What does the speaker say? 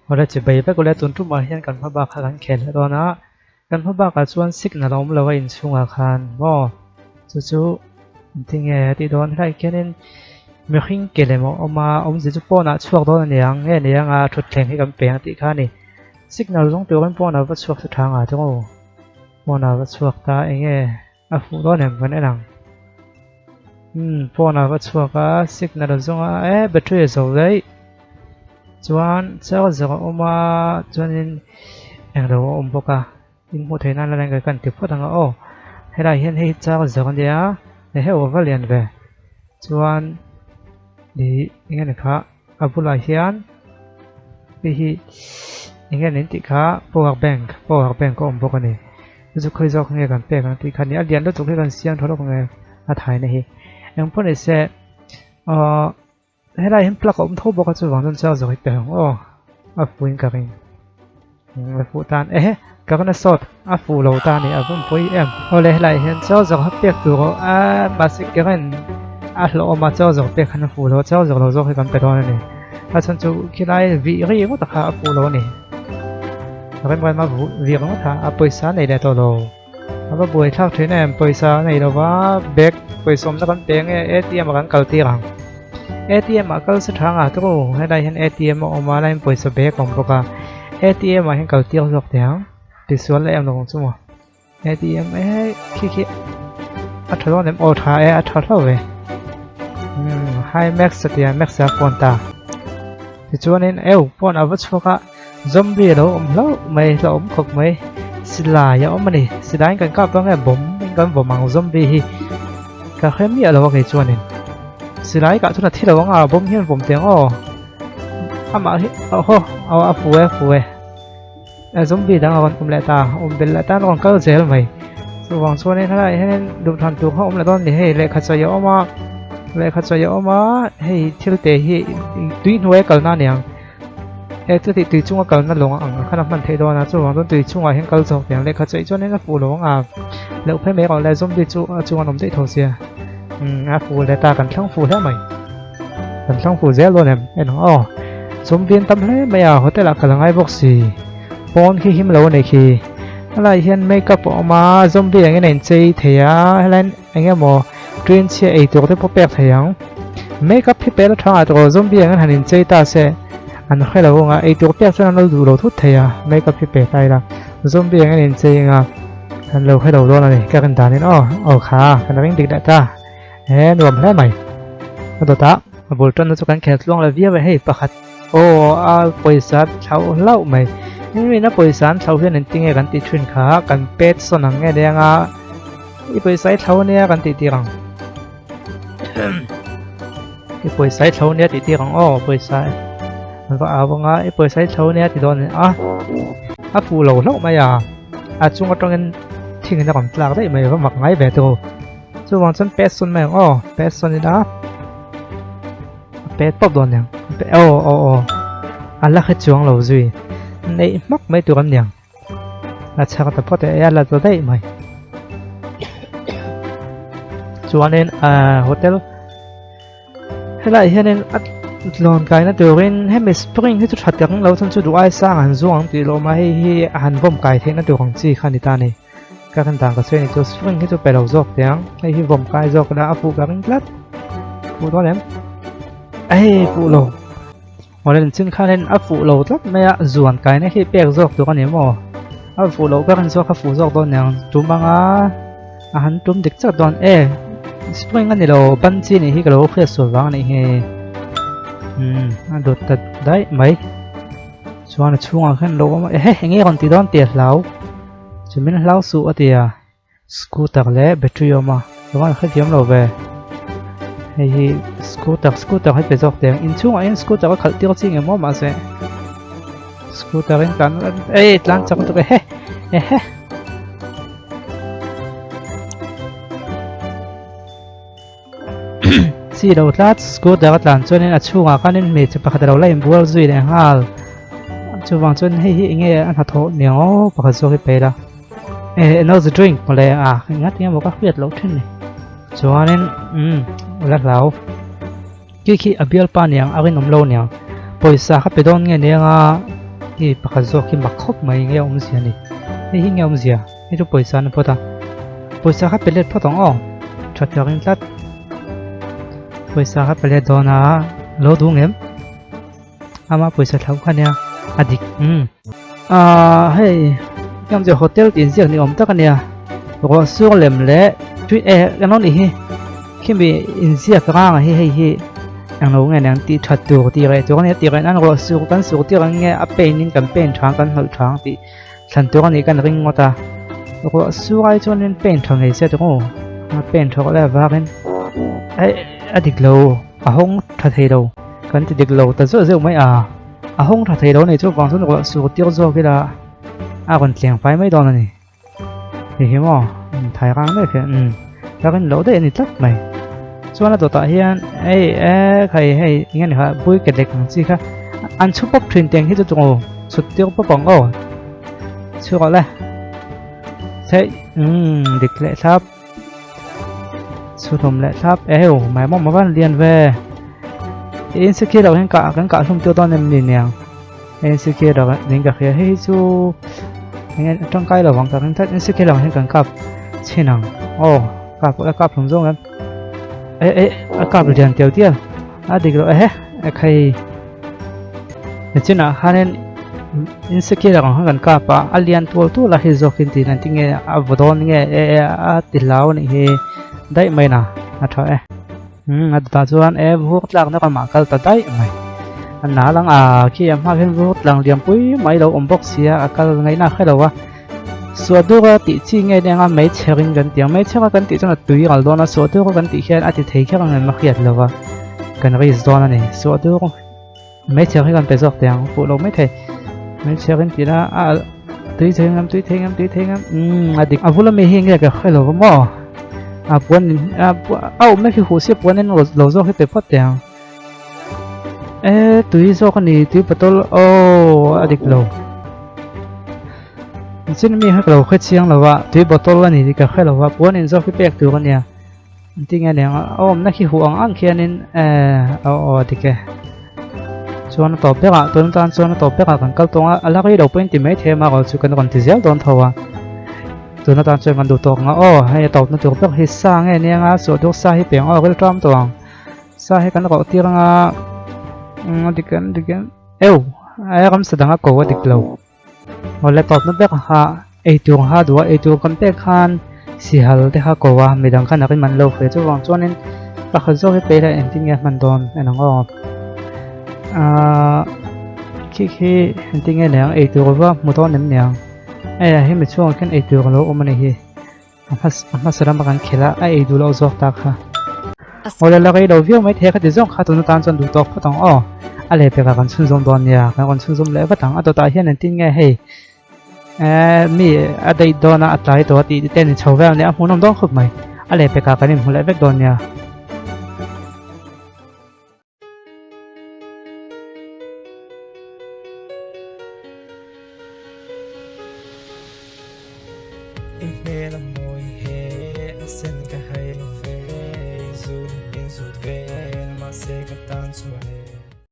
họ đã chỉ bày với cô lẽ tuân trúc mà hiện cần phải bạc khăn kẹt đó na cần phải bạc ở chuan signal ông là vậy chung à khan bo chú thì nghe thì đó này cái nên mình khinh kẹt mà ông chỉ chụp po na chuộc đó nghe nè à thuật kẹt hay cầm bèn thì khan này signal giống kiểu bên po na vẫn chuộc thang à thôi po na vẫn chuộc ta nghe à phụ đó này vẫn đang po na vẫn chuộc à signal giống à battery rồi đấy chuan sao giờ chuan nên anh đâu boka in một thế nan là cái cần tiếp phát thằng hay là hiện hay sao giờ con đấy để hết over liền về chuan đi nghe này khá abula hian thì nghe đến tí khá power bank có boka này rồi khơi gió nghe cần pe cần tí khá này liền đó tụi cái cần xiên thôi đó nghe thái này em phải để xe hay là em plug thâu boka cho vàng sao rồi pe phụ cái này phụ tan cái con sọt phụ lầu ta này cũng phải em hồi lại hiện cho rồi hấp tiệc tụi bà sẽ cái này lỗ mà cho rồi tiệc hắn phụ lầu cho rồi rồi cái đó này chân chú khi này vị cái cũng tất phụ lầu này cái mà vị cũng thà paysa này là tao lầu và buổi thao thế này paysa này là và bag paysa nó còn tiền ATM mà còn cầu tiền ATM mà cầu sẽ thằng tụi hay là hiện ATM mà lại paysa bag còn có ATM mà hiện cầu tiền rồi tiếng thì số là em đồng chung ATM khi thôi em thay thôi về hai max thì max phone ta thì cho nên phone ở chỗ khác zombie đâu lâu mày lâu không mày xin là ya này xin đánh cái cặp đó nghe bấm cái bằng zombie cả hết mía đâu cái cho nên xin đánh cả chỗ là thiết đâu bấm hiện bấm tiếng mà phụ zombie đang còn lại ta bên lại ta còn có dễ mày rồi vòng xuân này thế này nên đụng thằng tụi họ lại đón thì lại khát cho mà hay thiếu tế hay tuy nuôi cầu na nè thì tùy chung cầu na lồng khả năng mình thấy đó là rồi vòng tùy chung hiện cầu rồi thì lại khát cho nên là phụ lồng liệu phải mấy còn lại zombie chung nằm dậy thổ xìa phụ lại ta cần thăng phụ thế mày cần thăng phụ dễ luôn em nó zombie tâm thế bây giờ có thể là cần ai bốc xì phone khi hiếm lâu này khi lại hiện makeup mà zombie anh này chơi thì hay là anh em mà truyền chia ấy tụi tôi bóc bẹt thấy không makeup thì bé nó thằng tụi zombie anh hành chơi ta sẽ anh khai là không ấy tụi bẹt cho nó đủ đầu thút thì makeup thì bé tay là zombie anh này chơi anh lâu khai đầu đó này cái cần tán nên khá cái này định đại ta nuông hết mày đồ ta buổi trưa nó cho cái kẹt luôn là vía vậy hey bạc quay sát cháu lâu mày nhưng nó bồi sản sau khi nên tiếngกันติดชุนขากันเป็ดส่วนหางเดียงอีบอยสายเท่านี้กันติดที่รังอีบอยสายเท่านี้ติดที่รังบอยสายมันก็เอาว่าอีบอยสายเท่านี้ติดโดนฟูเหล่าเล่าไม่จุงก็ต้องเงินทิ้งกันก่อนหลักได้ไหมว่าหมักไงแบบตัวส่วนวันฉันเป็ดส่วนแมงเป็ดส่วนนี้นะเป็ดตบโดนยังอันละคือจวงเหล่าจุยnày mắc mấy tụi em nhàng là sao tập có thể là tới đây mày cho nên hotel hay là hiện nên lon cái nó từ bên hay mình spring hay chút hạt tiếng lâu thân chút đủ ai sang hàng ruộng thì lo mà hay hàng vòng cái thế nó từ hoàng chi khăn ta này các thằng tàng cái xe này cho spring hay cho bè đầu giọt tiếng hay vòng cái giọt đã phụ cả bên lát phụ đó em phụ lầu mà nên chân khai nên phụ lầu rất mấy ruộng cái này khi bẹt giọt tụi con nhớ mà phụ lầu các anh giọt các phụ giọt đó nè chúng bằng hắn chúng địch chắc đoàn spring anh này đồ bắn chi này khi cái đồ khơi sủi vàng này he đột tật đấy mấy cho nó chung ở khen đồ mà nghe còn tí đón tiền lão chỉ mình lão sụ thì scooter lẽ battery mà đúng không khách kiếm đồ về hay scooter hay phải dọc tiền in chung anh scooter có khởi tiêu chi người mà sẽ scooter anh cắn lan chắc tụi cái si đầu lát scooter lan cho nên là chung à nên mình chỉ bắt đầu lấy bùa duy để hal chung vàng cho nên nghe anh hạt thổ nhiều bắt đầu cái bể đó another drink mà lại ngắt nghe một các việc lâu trên này cho nên lát lão khi ở biên pan nhàng ở bên nông lâu nhàng bồi sa khắp bên nghe nhàng hi pakhazo khi makhop mai nge om zia ni hi nge om zia hi chu poisa na pota poisa kha pelet photong o thatyarin tlat poisa kha pelet dona lo dung em ama poisa thau khania adik hey yang je hotel tin ziak ni om takania ro sur lem le tui kanon hi khi bị in ziak rang hi ang lo nge nang ti that tu ti re to ne ti re nan ro sur kan sur ti rang nge a pen nin kan pen thang kan hal thang ti than to ni kan ring ngota ro sur ai chon nen pen thang ei se to a pen tho la va ken ai adik lo a hong tha thei do kan ti dik lo ta zo zo mai a hong tha thei do nei chu wang sun ro sur ti zo ki da a kon tleng pai mai don ni hi mo thai rang me khe ta kan lo de ni tlak maiส่วนตัวต่อเฮียนใครให้งั้นครับบุ้ยเกล็ดของสิครับอันชุบป๊บทวินเตียงที่จะจงสุดเดียวป๊บปองโอ้ชื่ออะไรใช่เด็กเละครับสุดผมเละครับหมายมองมาบ้านเรียนเว่อินสกีเราเห็นกะชมตัวตอนนี้เนี่ยอินสกีเราเรียนกับเฮียให้ชูงั้นต้องใกล้เราหวังกับนั้นถ้าอินสกีเราเห็นกันกับเช่นนั้นโอ้กับผมส่งกันกับเรียนเดียวเดียวเด็กเราใครเนี่ยจีน่าฮันเนอินสกีเราของกันกับเรียนตัวละฮิโซคินตีนั่นที่เงี้ยวดอนเงี้ยติดแล้วนี่ได้ไหมนะท้อตาส่วนพวกหลังนักมาคัลตัดได้ไหมอันนั้นหลังขี้ยำมาเห็นพวกหลังเรียนปุ้ยไม่เราบ็อกเสียคัลไงน่าแค่เราว่าส่วนตัวก็ติดจริงไงเนี่ยไม่เชื่อกันเดียวไม่เชื่อกันติดจนตุยกันโดนส่วนตัวก็กันติดแค่อาจจะเทแค่กันมาเขียนแล้วว่ากันรีสโดนนี่ส่วนตัวไม่เชื่อกันไปสักเดียวพวกเราไม่เทไม่เชื่อกันติดนะตุยเทงดิพวกเราไม่เห็นไงก็แค่เราก็มั่วปวนไม่คือหัวเสียปวนนั่นเราโซ่ให้ไปพอดเดียวตุยโซ่คนนี้ตุยประตูดิเราซึ่งมีให้เราแค่เชียงเราว่าที่บอตล์นี่ที่ก็แค่เราว่าปวนอินโซที่เปียกตัวกันเนี่ยที่ไงเนี่ยนักขี้หัวอังเขียนที่แกส่วนต่อไปตัวนั้นส่วนต่อไปกันก็ตรงอะไรก็เราเป็นที่ไม่เทมาก็สุกันกันที่เจ้าโดนทัวตัวนั้นส่วนกันดูตรงให้ต่อนั้นตัวไปให้สร้างไงเนี่ยส่วนตัวสร้างให้เปลี่ยนก็จะทำตัวสร้างให้กันก็ที่เราที่กันคำแสดงก็ว่าที่เราวันแรกตอบนั่นเป็นตัวตัวคำเป็นขันสิฮัลที่เขากว่าไม่ดังขันนักมันเราเคยจะวางจวนนั้นก็เขาจะไปได้เองที่เงี้ยมันโดนน้องขี้ที่เงี้ยเนี่ยตัวว่ามุดต้นน้ำเนี่ยให้มันช่วงกันตัวกันแล้วมันนี่มาสระมากันเขละตัวเราจอกตาค่ะวันแรกเราวิ่งไม่เทค่ะที่จงขาตัวนั้นจนดูตอกก็ต้องอะไรไปกันชุ่มซมตอนเนี่ยกันชุ่มซมแล้วก็ต่างตัวตาเห็นนั่นที่เงี้ยให้มีอะไรโดนอะไรตัวที่เต้นชาวแววเนี่ยหุ่นน้ำต้องขุดไหมอะไรไปกันนี่หุ่นเล็กโดนเนี่ยเฮลมวยเฮเส้นก็ให้ลงเฟซูนอินสุดเวมาเซกันตันสวย